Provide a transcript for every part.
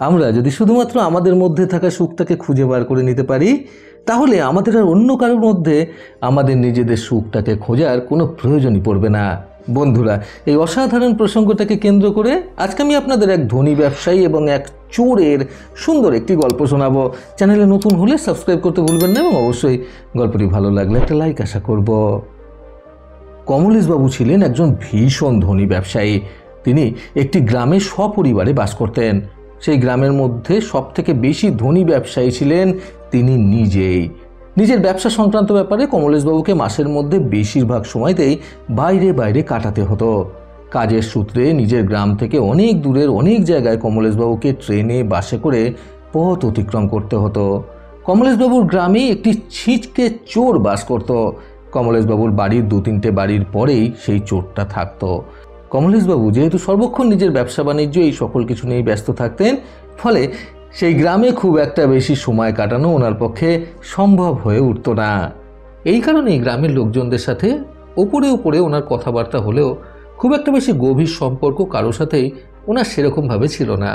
আমরা যদি শুধুমাত্র আমাদের মধ্যে থাকা সুখটাকে খুঁজে বার করে নিতে পারি, তাহলে আমাদের আর অন্য কারোর মধ্যে আমাদের নিজেদের সুখটাকে খোঁজার কোনো প্রয়োজনই পড়বে না। বন্ধুরা, এই অসাধারণ প্রসঙ্গটাকে কেন্দ্র করে আজকে আমি আপনাদের এক ধনী ব্যবসায়ী এবং এক চোরের সুন্দর একটি গল্প শোনাবো। চ্যানেলে নতুন হলে সাবস্ক্রাইব করতে ভুলবেন না এবং অবশ্যই গল্পটি ভালো লাগলে একটা লাইক আশা করব। কমলেশবাবু ছিলেন একজন ভীষণ ধনী ব্যবসায়ী। তিনি একটি গ্রামে সপরিবারে বাস করতেন। সেই গ্রামের মধ্যে সবথেকে বেশি ধনী ব্যবসায়ী ছিলেন তিনি নিজেই। নিজের ব্যবসা সংক্রান্ত ব্যাপারে কমলেশবাবুকে মাসের মধ্যে বেশিরভাগ সময়তেই বাইরে বাইরে কাটাতে হতো। কাজের সূত্রে নিজের গ্রাম থেকে অনেক দূরের অনেক জায়গায় কমলেশবাবুকে ট্রেনে বাসে করে পথ অতিক্রম করতে হতো। কমলেশবাবুর গ্রামে একটি ছিচকে চোর বাস করত। কমলেশবাবুর বাড়ির 2-3টে বাড়ির পরেই সেই চোরটা থাকতো। কমলেশবাবু যেহেতু সর্বক্ষণ নিজের ব্যবসা বাণিজ্য এই সকল কিছু নিয়েই ব্যস্ত থাকতেন, ফলে সেই গ্রামে খুব একটা বেশি সময় কাটানো ওনার পক্ষে সম্ভব হয়ে উঠত না। এই কারণেই গ্রামের লোকজনদের সাথে ওপরে ওপরে ওনার কথাবার্তা হলেও খুব একটা বেশি গভীর সম্পর্ক কারোর সাথেই ওনার সেরকমভাবে ছিল না।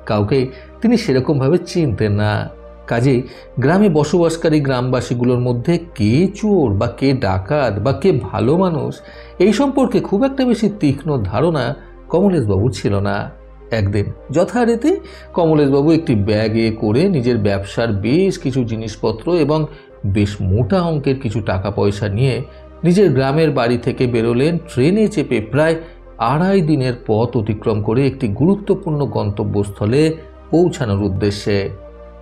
কাউকেই তিনি সেরকমভাবে চিনতেন না। কাজেই গ্রামে বসবাসকারী গ্রামবাসীগুলোর মধ্যে কে চোর বা কে ডাকাত বা কে ভালো মানুষ এই সম্পর্কে খুব একটা বেশি তীক্ষ্ণ ধারণা কমলেশবাবুর ছিল না। একদিন যথারীতি কমলেশবাবু একটি ব্যাগে করে নিজের ব্যবসার বেশ কিছু জিনিসপত্র এবং বেশ মোটা অঙ্কের কিছু টাকা পয়সা নিয়ে নিজের গ্রামের বাড়ি থেকে বেরোলেন ট্রেনে চেপে প্রায় 2.5 দিনের পথ অতিক্রম করে একটি গুরুত্বপূর্ণ গন্তব্যস্থলে পৌঁছানোর উদ্দেশ্যে।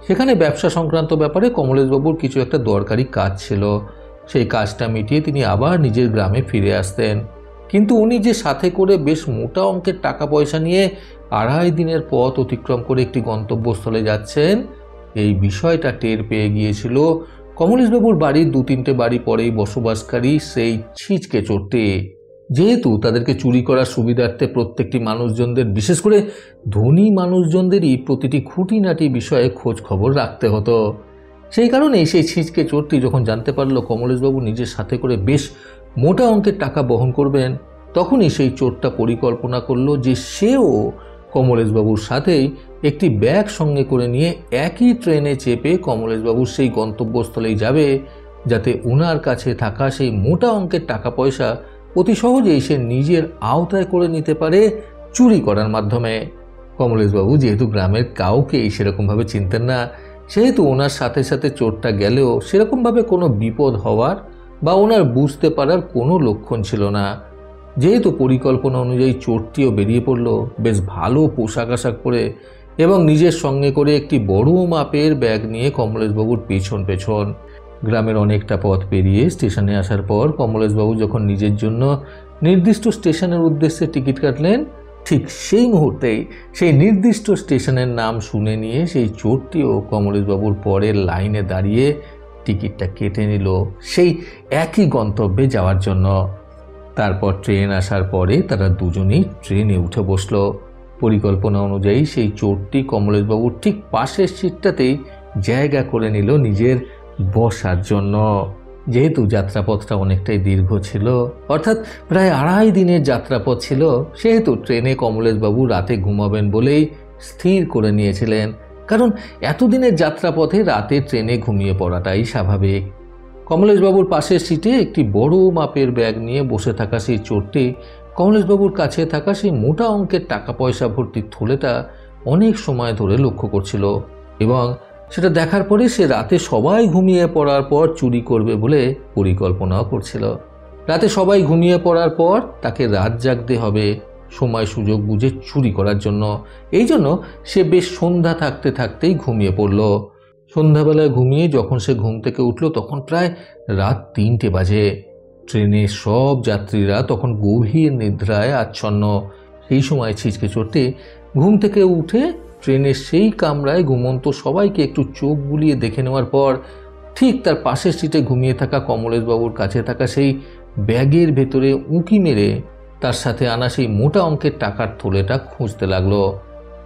সেখানে ব্যবসা সংক্রান্ত ব্যাপারে কমলেশবাবুর কিছু একটা দরকারি কাজ ছিল। সেই কাজটা মিটিয়ে তিনি আবার নিজের গ্রামে ফিরে আসতেন। কিন্তু উনি যে সাথে করে বেশ মোটা অঙ্কের টাকা পয়সা নিয়ে 2.5 দিনের পথ অতিক্রম করে একটি গন্তব্যস্থলে যাচ্ছেন, এই বিষয়টা টের পেয়ে গিয়েছিল কমলেশবাবুর বাড়ির 2-3টে বাড়ি পরেই বসবাসকারী সেই ছিচকে চোরটি। যেহেতু তাদেরকে চুরি করার সুবিধার্থে প্রত্যেকটি মানুষজনদের, বিশেষ করে ধনী মানুষজনদেরই প্রতিটি খুঁটিনাটি বিষয়ে খোঁজ খবর রাখতে হতো। সেই কারণেই সেই ছিচকে চোরটি যখন জানতে পারল কমলেশবাবু নিজের সাথে করে বেশ মোটা অঙ্কের টাকা বহন করবেন, তখনই সেই চোরটা পরিকল্পনা করলো যে সেও কমলেশবাবুর সাথেই একটি ব্যাগ সঙ্গে করে নিয়ে একই ট্রেনে চেপে কমলেশবাবুর সেই গন্তব্যস্থলেই যাবে, যাতে ওনার কাছে থাকা সেই মোটা অঙ্কের টাকা পয়সা অতি সহজেই সে নিজের আওতায় করে নিতে পারে চুরি করার মাধ্যমে। কমলেশবাবু যেহেতু গ্রামের কাউকেই সেরকমভাবে চিনতেন না, সেহেতু ওনার সাথে সাথে চোরটা গেলেও সেরকমভাবে কোনো বিপদ হওয়ার বা ওনার বুঝতে পারার কোনো লক্ষণ ছিল না। যেহেতু পরিকল্পনা অনুযায়ী চোরটিও বেরিয়ে পড়ল বেশ ভালো পোশাক আশাক পরে এবং নিজের সঙ্গে করে একটি বড় মাপের ব্যাগ নিয়ে কমলেশবাবুর পেছন পেছন। গ্রামের অনেকটা পথ পেরিয়ে স্টেশনে আসার পর কমলেশবাবু যখন নিজের জন্য নির্দিষ্ট স্টেশনের উদ্দেশ্যে টিকিট কাটলেন, ঠিক সেই মুহূর্তেই সেই নির্দিষ্ট স্টেশনের নাম শুনে নিয়ে সেই চোরটিও কমলেশবাবুর পরের লাইনে দাঁড়িয়ে টিকিটটা কেটে নিল সেই একই গন্তব্যে যাওয়ার জন্য। তারপর ট্রেন আসার পরে তারা দুজনেই ট্রেনে উঠে বসল। পরিকল্পনা অনুযায়ী সেই চোরটি কমলেশবাবুর ঠিক পাশের সিটটাতেই জায়গা করে নিল নিজের বসার জন্য। যেহেতু যাত্রাপথটা অনেকটাই দীর্ঘ ছিল, অর্থাৎ প্রায় 2.5 দিনের যাত্রাপথ ছিল, সেহেতু ট্রেনে কমলেশবাবু রাতে ঘুমাবেন বলেই স্থির করে নিয়েছিলেন। কারণ এতদিনের যাত্রাপথে রাতে ট্রেনে ঘুমিয়ে পড়াটাই স্বাভাবিক। কমলেশবাবুর পাশের সিটে একটি বড় মাপের ব্যাগ নিয়ে বসে থাকা সেই চোরটি কমলেশবাবুর কাছে থাকা সেই মোটা অঙ্কের টাকা পয়সা ভর্তি থলেটা অনেক সময় ধরে লক্ষ্য করছিল এবং সেটা দেখার পরে সে রাতে সবাই ঘুমিয়ে পড়ার পর চুরি করবে বলে পরিকল্পনাও করছিল। রাতে সবাই ঘুমিয়ে পড়ার পর তাকে রাত জাগতে হবে সময় সুযোগ বুঝে চুরি করার জন্য। এই জন্য সে বেশ সন্ধ্যা থাকতে থাকতেই ঘুমিয়ে পড়ল। সন্ধ্যাবেলায় ঘুমিয়ে যখন সে ঘুম থেকে উঠল তখন প্রায় রাত 3টে বাজে। ট্রেনের সব যাত্রীরা তখন গভীর নিদ্রায় আচ্ছন্ন। সেই সময় ছিচকে চোরটি ঘুম থেকে উঠে ট্রেনের সেই কামরায় ঘুমন্ত সবাইকে একটু চোখ বুলিয়ে দেখে নেওয়ার পর ঠিক তার পাশের সিটে ঘুমিয়ে থাকা কমলেশবাবুর কাছে থাকা সেই ব্যাগের ভেতরে উঁকি মেরে তার সাথে আনা সেই মোটা অঙ্কের টাকার থলেটা খুঁজতে লাগলো।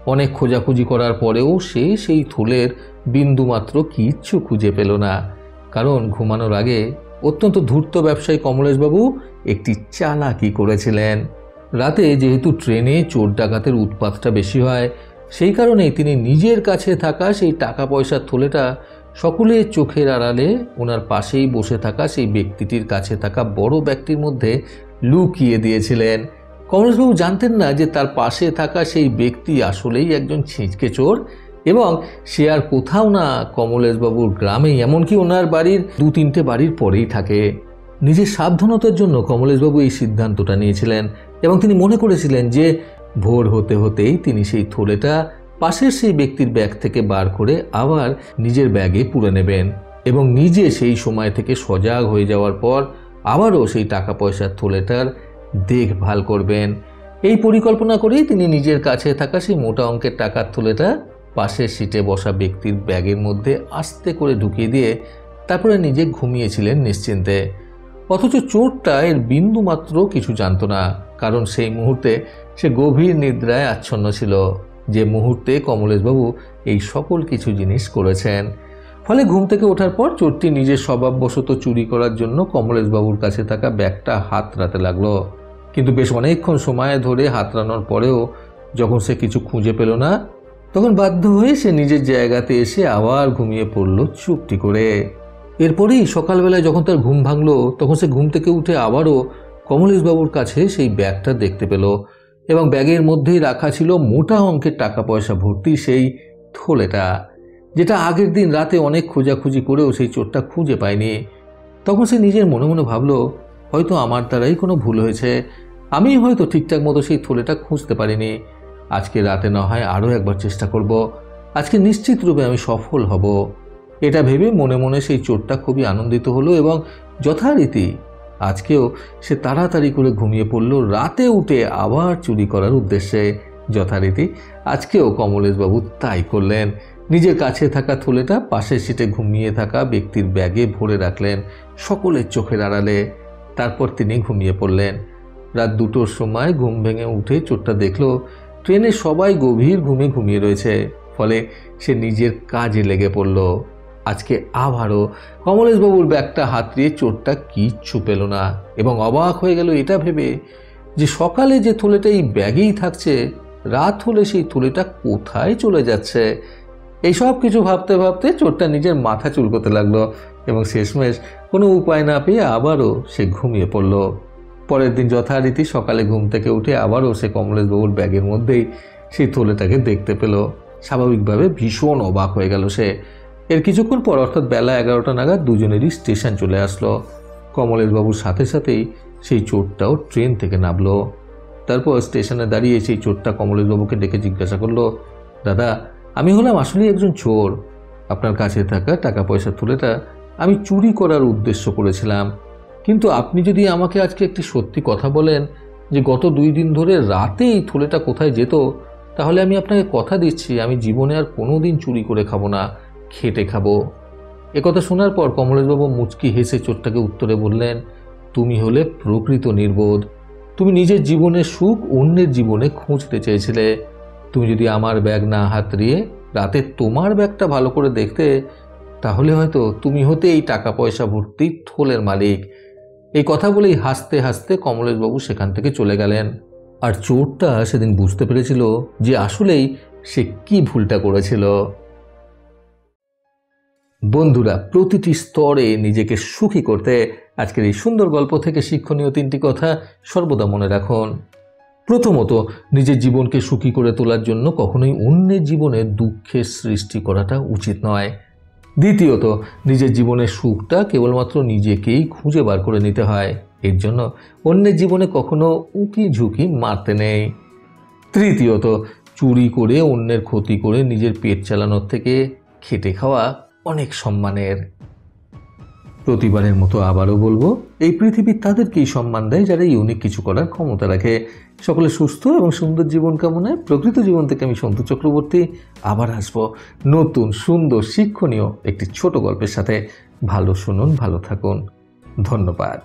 অনেক খোঁজাখুঁজি করার পরেও সে সেই থলের বিন্দুমাত্র কিচ্ছু খুঁজে পেল না। কারণ ঘুমানোর আগে অত্যন্ত ধূর্ত ব্যবসায়ী কমলেশবাবু একটি চালাকি করেছিলেন। রাতে যেহেতু ট্রেনে চোর ডাকাতের উৎপাতটা বেশি হয়, সেই কারণেই তিনি নিজের কাছে থাকা সেই টাকা পয়সার থলেটা সকলের চোখের আড়ালে ওনার পাশেই বসে থাকা সেই ব্যক্তিটির কাছে থাকা বড় ব্যক্তির মধ্যে লুকিয়ে দিয়েছিলেন। কমলেশবাবু জানতেন না যে তার পাশে থাকা সেই ব্যক্তি আসলেই একজন ছিঁচকে চোর, এবং সে আর কোথাও না, কমলেশবাবুর গ্রামেই, এমনকি ওনার বাড়ির 2-3টে বাড়ির পরেই থাকে। নিজের সাবধানতার জন্য কমলেশবাবু এই সিদ্ধান্তটা নিয়েছিলেন এবং তিনি মনে করেছিলেন যে ভোর হতে হতেই তিনি সেই থলেটা পাশের সেই ব্যক্তির ব্যাগ থেকে বার করে আবার নিজের ব্যাগে পুরে নেবেন এবং নিজে সেই সময় থেকে সজাগ হয়ে যাওয়ার পর আবারও সেই টাকা পয়সার থলেটার দেখভাল করবেন। এই পরিকল্পনা করেই তিনি নিজের কাছে থাকা সেই মোটা অঙ্কের টাকার থলেটা পাশের সিটে বসা ব্যক্তির ব্যাগের মধ্যে আস্তে করে ঢুকিয়ে দিয়ে তারপরে নিজে ঘুমিয়েছিলেন নিশ্চিন্তে। অথচ চোরটা এর বিন্দু মাত্র কিছু জানত না, কারণ সেই মুহূর্তে সে গভীর নিদ্রায় আচ্ছন্ন ছিল, যে মুহূর্তে কমলেশবাবু এই সকল কিছু জিনিস করেছেন। ফলে ঘুম থেকে ওঠার পর চোরটি নিজের স্বভাববশত চুরি করার জন্য কমলেশবাবুর কাছে থাকা ব্যাগটা হাতড়াতে লাগলো। কিন্তু বেশ অনেকক্ষণ সময় ধরে হাতড়ানোর পরেও যখন সে কিছু খুঁজে পেল না, তখন বাধ্য হয়ে সে নিজের জায়গাতে এসে আবার ঘুমিয়ে পড়ল চুপটি করে। এরপরেই সকালবেলায় যখন তার ঘুম ভাঙল, তখন সে ঘুম থেকে উঠে আবারও কমলেশবাবুর কাছে সেই ব্যাগটা দেখতে পেল এবং ব্যাগের মধ্যেই রাখা ছিল মোটা অঙ্কের টাকা পয়সা ভর্তি সেই থলেটা, যেটা আগের দিন রাতে অনেক খোঁজাখুঁজি করেও সেই চোরটা খুঁজে পায়নি। তখন সে নিজের মনে মনে ভাবল, হয়তো আমার দ্বারাই কোনো ভুল হয়েছে, আমি হয়তো ঠিকঠাক মতো সেই থলেটা খুঁজতে পারিনি। আজকে রাতে না হয় আরও একবার চেষ্টা করব, আজকে নিশ্চিত রূপে আমি সফল হব। এটা ভেবে মনে মনে সেই চোরটা খুবই আনন্দিত হলো এবং যথারীতি আজকেও সে তাড়াতাড়ি করে ঘুমিয়ে পড়ল রাতে উঠে আবার চুরি করার উদ্দেশ্যে। যথারীতি আজকেও কমলেশবাবু তাই করলেন। নিজের কাছে থাকা থলেটা পাশের সিটে ঘুমিয়ে থাকা ব্যক্তির ব্যাগে ভরে রাখলেন সকলের চোখের আড়ালে। তারপর তিনি ঘুমিয়ে পড়লেন। রাত 2টোর সময় ঘুম ভেঙে উঠে চোরটা দেখল ট্রেনে সবাই গভীর ঘুমে ঘুমিয়ে রয়েছে। ফলে সে নিজের কাজে লেগে পড়ল। আজকে আবারও কমলেশবাবুর ব্যাগটা হাতড়িয়ে চোরটা কিচ্ছু পেল না এবং অবাক হয়ে গেল এটা ভেবে যে সকালে যে থলেটা এই ব্যাগেই থাকছে, রাত হলে সেই থলেটা কোথায় চলে যাচ্ছে। এই সব কিছু ভাবতে ভাবতে চোরটা নিজের মাথা চুলকোতে লাগলো এবং শেষমেশ কোনো উপায় না পেয়ে আবারও সে ঘুমিয়ে পড়ল। পরের দিন যথারীতি সকালে ঘুম থেকে উঠে আবারও সে কমলেশবাবুর ব্যাগের মধ্যেই সেই থলেটাকে দেখতে পেল। স্বাভাবিকভাবে ভীষণ অবাক হয়ে গেল সে। এর কিছুক্ষণ পর অর্থাৎ বেলা 11টা নাগাদ দুজনেরই স্টেশন চলে আসলো। কমলেশবাবুর সাথে সাথেই সেই চোরটাও ট্রেন থেকে নামলো। তারপর স্টেশনে দাঁড়িয়ে সেই চোরটা কমলেশবাবুকে ডেকে জিজ্ঞাসা করলো, দাদা, আমি হলাম আসলে একজন চোর। আপনার কাছে থাকা টাকা পয়সা থলেটা আমি চুরি করার উদ্দেশ্য করেছিলাম, কিন্তু আপনি যদি আমাকে আজকে একটি সত্যি কথা বলেন যে গত 2 দিন ধরে রাতে এই থলেটা কোথায় যেত, তাহলে আমি আপনাকে কথা দিচ্ছি আমি জীবনে আর কোনো দিন চুরি করে খাবো না, খেটে খাবো। একথা শোনার পর কমলেশবাবু মুচকি হেসে চোরটাকে উত্তরে বললেন, তুমি হলে প্রকৃত নির্বোধ। তুমি নিজের জীবনের সুখ অন্যের জীবনে খুঁজতে চেয়েছিলে। তুমি যদি আমার ব্যাগ না হাতড়িয়ে রাতে তোমার ব্যাগটা ভালো করে দেখতে, তাহলে হয়তো তুমি হতে এই টাকা পয়সা ভর্তি থলের মালিক। এই কথা বলেই হাসতে হাসতে কমলেশবাবু সেখান থেকে চলে গেলেন। আর চোরটা সেদিন বুঝতে পেরেছিল যে আসলেই সে কি ভুলটা করেছিল। বন্ধুরা, প্রতিটি স্তরে নিজেকে সুখী করতে আজকের এই সুন্দর গল্প থেকে শিক্ষণীয় 3টি কথা সর্বদা মনে রাখুন। প্রথমত, নিজের জীবনকে সুখী করে তোলার জন্য কখনোই অন্যের জীবনে দুঃখের সৃষ্টি করাটা উচিত নয়। দ্বিতীয়ত, নিজের জীবনের সুখটা কেবলমাত্র নিজেকেই খুঁজে বার করে নিতে হয়, এর জন্য অন্যের জীবনে কখনো উঁকি ঝুঁকি মারতে নেই। তৃতীয়ত, চুরি করে অন্যের ক্ষতি করে নিজের পেট চালানোর থেকে খেটে খাওয়া অনেক সম্মানের। প্রতিবারের মতো আবারও বলবো, এই পৃথিবী তাদেরকেই সম্মান দেয় যারা ইউনিক কিছু করার ক্ষমতা রাখে। সকলে সুস্থ এবং সুন্দর জীবন কামনায় প্রকৃত জীবন থেকে আমি সন্তু চক্রবর্তী আবার আসবো নতুন সুন্দর শিক্ষণীয় একটি ছোট গল্পের সাথে। ভালো শুনুন, ভালো থাকুন। ধন্যবাদ।